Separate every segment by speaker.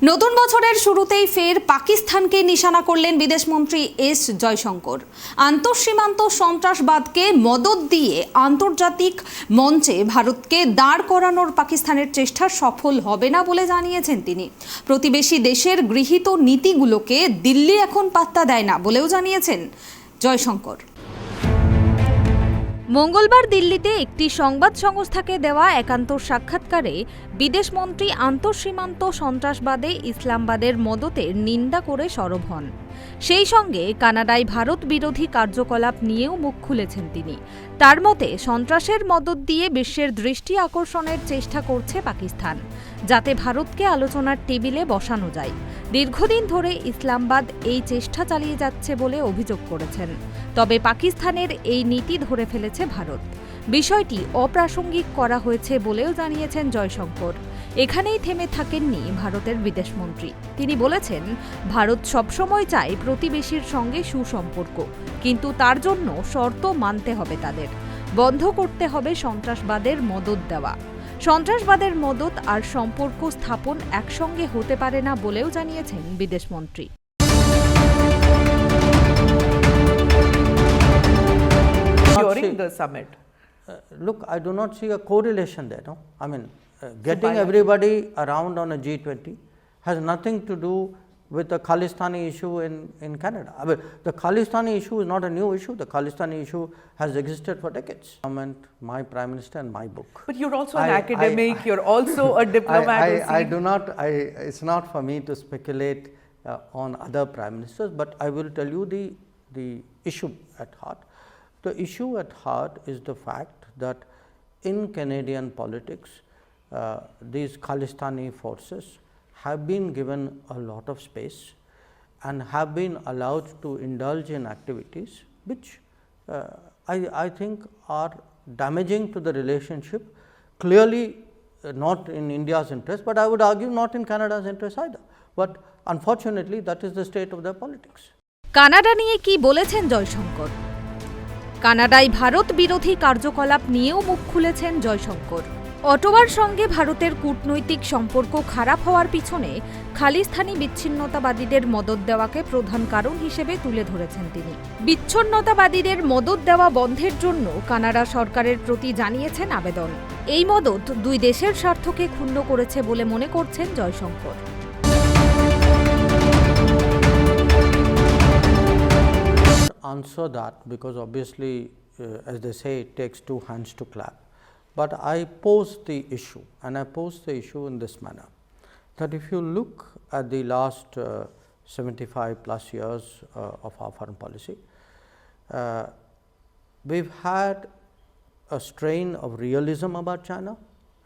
Speaker 1: নতুন বছরের শুরুতেই ফের পাকিস্তানকে নিশানা করলেন বিদেশমন্ত্রী এস জয়শঙ্কর। আন্তঃসীমান্ত সন্ত্রাসবাদকে মদদ দিয়ে আন্তর্জাতিক মঞ্চে ভারতকে দাঁড় করানোর পাকিস্তানের চেষ্টা সফল হবে না বলে জানিয়েছেন তিনি। প্রতিবেশী দেশের গৃহীত নীতিগুলোকে দিল্লি এখন পাত্তা দেয় না বলেও জানিয়েছেন জয়শঙ্কর। মঙ্গলবার দিল্লিতে একটি সংবাদ সংস্থাকে দেওয়া একান্ত সাক্ষাৎকারে বিদেশমন্ত্রী আন্তঃসীমান্ত সন্ত্রাসবাদে ইসলামাবাদের মদতের নিন্দা করে সরব হন। সেই সঙ্গে কানাডায় ভারত বিরোধী কার্যকলাপ নিয়েও মুখ খুলেছেন তিনি। তার মতে সন্ত্রাসের মদত দিয়ে বিশ্বের দৃষ্টি আকর্ষণের চেষ্টা করছে পাকিস্তান, যাতে ভারতকে আলোচনার টেবিলে বসানো যায়। দীর্ঘদিন ধরে ইসলামাবাদ এই চেষ্টা চালিয়ে যাচ্ছে বলে অভিযোগ করেছেন। তবে পাকিস্তানের এই নীতি ধরে ফেলেছে ভারত। বিষয়টি অপ্রাসঙ্গিক করা হয়েছে বলেও জানিয়েছেন জয়শঙ্কর। এখানেই থেমে থাকেননি ভারতের বিদেশমন্ত্রী। তিনি বলেছেন, ভারত সবসময় চায় প্রতিবেশীর সঙ্গে সুসম্পর্ক, কিন্তু তার জন্য শর্ত মানতে হবে তাদের। বন্ধ করতে হবে সন্ত্রাসবাদের মদত দেওয়া। সন্ত্রাসবাদের মদত আর সম্পর্ক স্থাপন একসঙ্গে হতে পারে না বলেও জানিয়েছেন বিদেশমন্ত্রী।
Speaker 2: During the summit,
Speaker 3: look, I do not see a correlation there. No, I mean, getting everybody around on a G20 has nothing to do with the Khalistani issue in Canada. I mean, the Khalistani issue is not a new issue. The Khalistani issue has existed for decades. My Prime Minister and my book.
Speaker 2: but you're also an academic, you're also a diplomat.
Speaker 3: I do not, it's not for me to speculate on other Prime Ministers, but I will tell you the issue at heart. The issue at heart is the fact that in Canadian politics, these Khalistani forces have been given a lot of space and have been allowed to indulge in activities which I think are damaging to the relationship, clearly not in India's interest, but I would argue not in Canada's interest either. But unfortunately, that is the state of their politics.
Speaker 1: Canada নিয়ে কি বলেছেন জয়শঙ্কর? কানাডায় ভারত বিরোধী কার্যকলাপ নিয়েও মুখ খুলেছেন জয়শঙ্কর। অটোয়ার সঙ্গে ভারতের কূটনৈতিক সম্পর্ক খারাপ হওয়ার পিছনে খালিস্তানি বিচ্ছিন্নতাবাদীদের মদত দেওয়াকে প্রধান কারণ হিসেবে তুলে ধরেছেন তিনি। বিচ্ছিন্নতাবাদীদের মদত দেওয়া বন্ধের জন্য কানাডা সরকারের প্রতি জানিয়েছেন আবেদন। এই মদত দুই দেশের স্বার্থকে ক্ষুণ্ণ করেছে বলে মনে করছেন Jaishankar.
Speaker 3: Answer that, because obviously as they say, it takes two hands to clap, but I pose the issue, and I pose the issue in this manner, that if you look at the last 75 plus years of our foreign policy, we've had a strain of realism about China,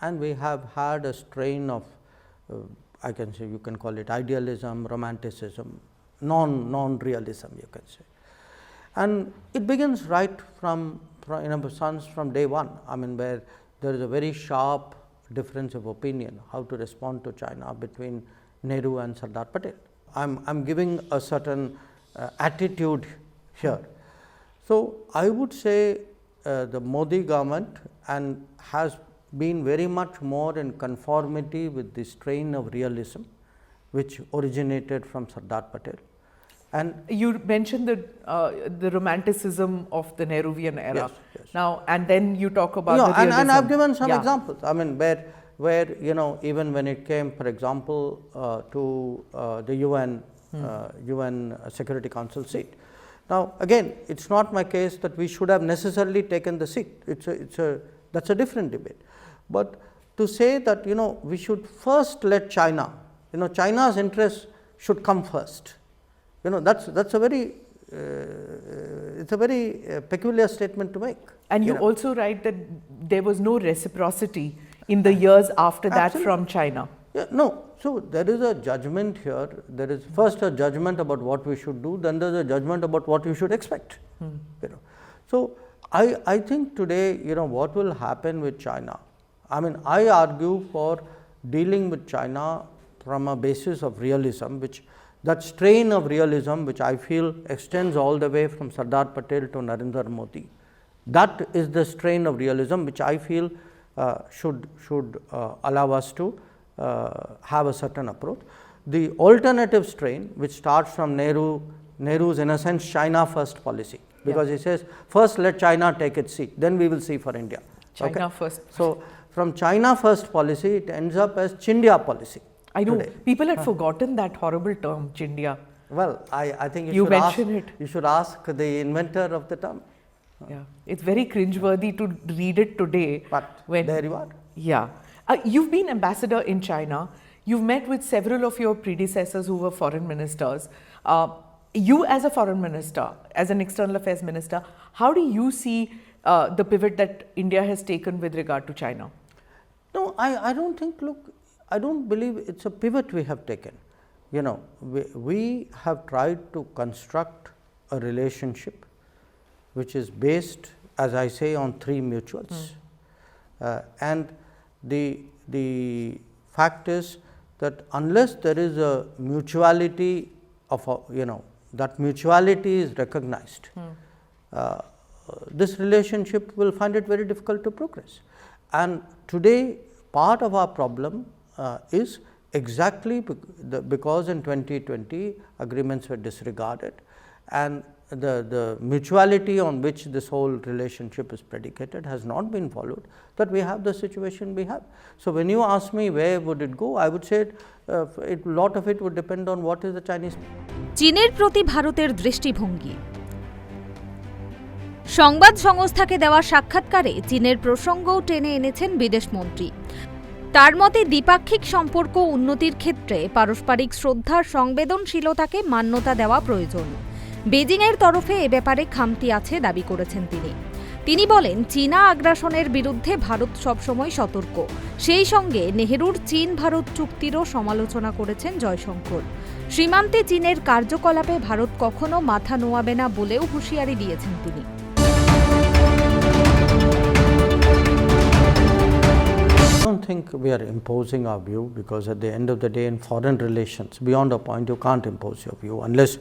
Speaker 3: and we have had a strain of I can say, you can call it idealism, romanticism, non-realism, you can say. And it begins right from in a sense from day one. I mean, where there is a very sharp difference of opinion how to respond to China between Nehru and Sardar Patel. I'm giving a certain attitude here. So I would say the Modi government and has been very much more in conformity with the strain of realism which originated from Sardar Patel. And
Speaker 2: you mentioned the romanticism of the Nehruvian era.
Speaker 3: Yes, yes.
Speaker 2: Now, and then you talk about the realism.
Speaker 3: And I've given some examples. I mean, where you know, even when it came, for example, to the UN Security Council seat. Now, again, it's not my case that we should have necessarily taken the seat. That's a different debate. But to say that, you know, we should first let China, you know, China's interests should come first. You know, that's a very it's a very peculiar statement to make.
Speaker 2: And you also write that there was no reciprocity in the years after that from China.
Speaker 3: Yeah, no. So there is a judgment here. There is first a judgment about what we should do, then there is a judgment about what we should expect. You know, so I think today, you know, what will happen with China. I mean, I argue for dealing with China from a basis of realism, that strain of realism which I feel extends all the way from Sardar Patel to Narendra Modi. That is the strain of realism which I feel should allow us to have a certain approach. the alternative strain which starts from Nehru's in a sense China first policy, because he says first let China take its seat, then we will see for India.
Speaker 2: China first.
Speaker 3: So, from China first policy it ends up as Chindia policy.
Speaker 2: I know,
Speaker 3: today.
Speaker 2: people had forgotten that horrible term, Chindia.
Speaker 3: Well, I think
Speaker 2: you mention it.
Speaker 3: You should ask the inventor of the term.
Speaker 2: Yeah, it's very cringeworthy to read it today.
Speaker 3: But there you are.
Speaker 2: Yeah. You've been ambassador in China. You've met with several of your predecessors who were foreign ministers. You as a foreign minister, as an external affairs minister, how do you see the pivot that India has taken with regard to China?
Speaker 3: No, I don't think, look, I don't believe it's a pivot we have taken. You know, we have tried to construct a relationship which is based, as I say, on three mutuals. And the fact is that unless there is a mutuality of, you know, that mutuality is recognized, this relationship will find it very difficult to progress. And today part of our problem is exactly because in 2020 agreements were disregarded, and the mutuality on which this whole relationship is predicated has not been followed, that we have the situation we have. So, when you ask me where would it go, I would say a lot of it would depend on what is the Chinese.
Speaker 1: চীনের প্রতি ভারতের দৃষ্টিভঙ্গি। সংবাদ সংস্থাকে দেওয়া সাক্ষাৎকারে চীনের প্রসঙ্গও টেনে এনেছেন বিদেশমন্ত্রী। তার মতে দ্বিপাক্ষিক সম্পর্ক উন্নতির ক্ষেত্রে পারস্পরিক শ্রদ্ধার সংবেদনশীলতাকে মান্যতা দেওয়া প্রয়োজন। বেজিংয়ের তরফে এ ব্যাপারে খামতি আছে দাবি করেছেন তিনি। তিনি বলেন, চীনা আগ্রাসনের বিরুদ্ধে ভারত সবসময় সতর্ক। সেই সঙ্গে নেহরুর চীন ভারত চুক্তিরও সমালোচনা করেছেন জয়শঙ্কর। সীমান্তে চীনের কার্যকলাপে ভারত কখনো মাথা নোয়াবে না বলেও হুঁশিয়ারি দিয়েছেন তিনি।
Speaker 3: I don't think we are imposing our view, because at the end of the day in foreign relations, beyond a point you can't impose your view unless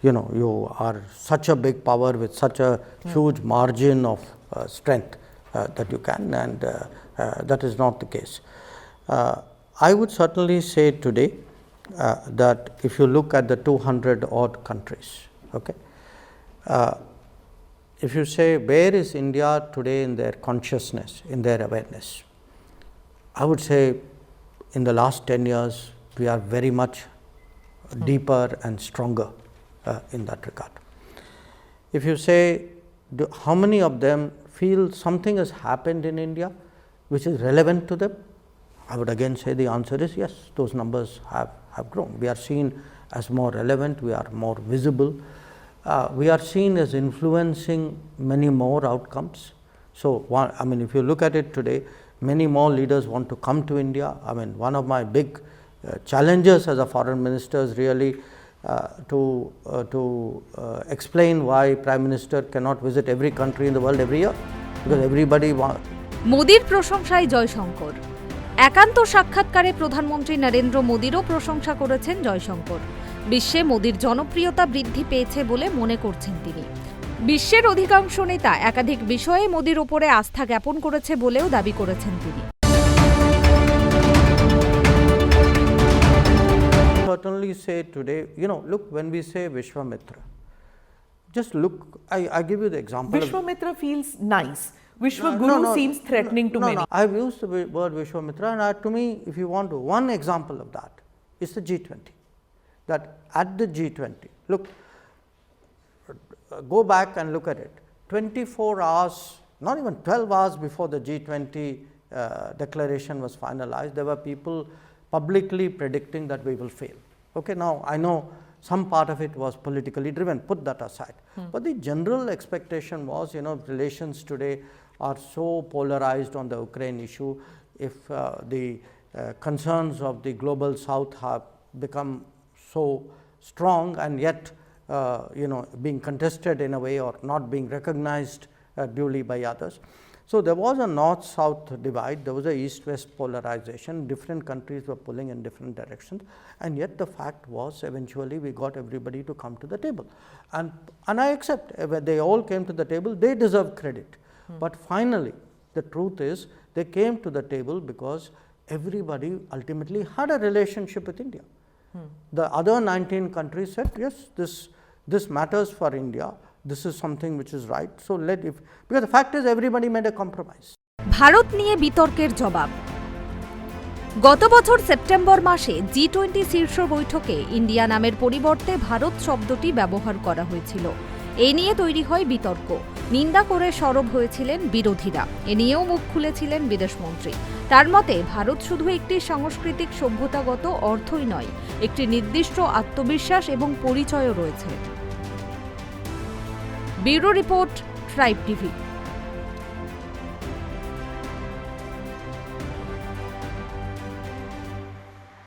Speaker 3: you are such a big power with such a huge margin of strength that you can, and that is not the case. I would certainly say today that if you look at the 200 odd countries, okay, if you say where is India today in their consciousness, in their awareness, I would say in the last 10 years we are very much deeper and stronger in that regard. If you say how many of them feel something has happened in India which is relevant to them, I would again say the answer is yes, those numbers have grown. We are seen as more relevant, we are more visible, we are seen as influencing many more outcomes. So, I mean, if you look at it today, many more leaders want to come to India. I mean, one of my big challenges as a foreign minister is really to explain why Prime Minister cannot visit every country in the world every year, because everybody wants.
Speaker 1: মোদির প্রশংসায় জয়শঙ্কর। একান্ত সাক্ষাৎকারে প্রধানমন্ত্রী নরেন্দ্র মোদিরও প্রশংসা করেছেন জয়শঙ্কর। বিশ্বে মোদির জনপ্রিয়তা বৃদ্ধি পেয়েছে বলে মনে করছেন তিনি। বিশ্বের অধিকাংশ নেতা একাধিক বিষয়ে মোদির উপরে আস্থা জ্ঞাপন করেছে বলেও দাবি করেছেন তিনি।
Speaker 3: Certainly say today, look, when we say Vishwamitra, just look, I give you the example.
Speaker 2: Vishwamitra feels nice. Vishwaguru seems threatening to many.
Speaker 3: I have used the word Vishwamitra, and to me, if you want to, one example of that is the G20. That at the G20, look, go back and look at it. 24 hours, not even 12 hours before the G20 declaration was finalized, there were people publicly predicting that we will fail. Okay, now I know some part of it was politically driven, put that aside. But the general expectation was, relations today are so polarized on the Ukraine issue. If the concerns of the global south have become so strong and yet being contested in a way or not being recognized duly by others. So, there was a north-south divide, there was a east-west polarization, different countries were pulling in different directions, and yet the fact was eventually we got everybody to come to the table. And I accept, when they all came to the table, they deserve credit. But finally, the truth is they came to the table because everybody ultimately had a relationship with India. The other 19 countries said, yes, this matters for India, this is something which is right. So because the fact is everybody made a compromise.
Speaker 1: Bharat নিয়ে বিতর্কের জবাব। গত বছর September মাসে G20 শীর্ষ বৈঠকে India নামের পরিবর্তে ভারত শব্দটি ব্যবহার করা হয়েছিল। এ নিয়ে তৈরি হয় বিতর্ক, নিন্দা করে সরব হয়েছিলেন বিরোধীরা। এ নিয়েও মুখ খুলেছিলেন বিদেশমন্ত্রী। তার মতে ভারত শুধু একটি সাংস্কৃতিক সভ্যতাগত অর্থই নয়, একটি নির্দিষ্ট আত্মবিশ্বাস এবং পরিচয়ও রয়েছে। Bureau report, tribe TV.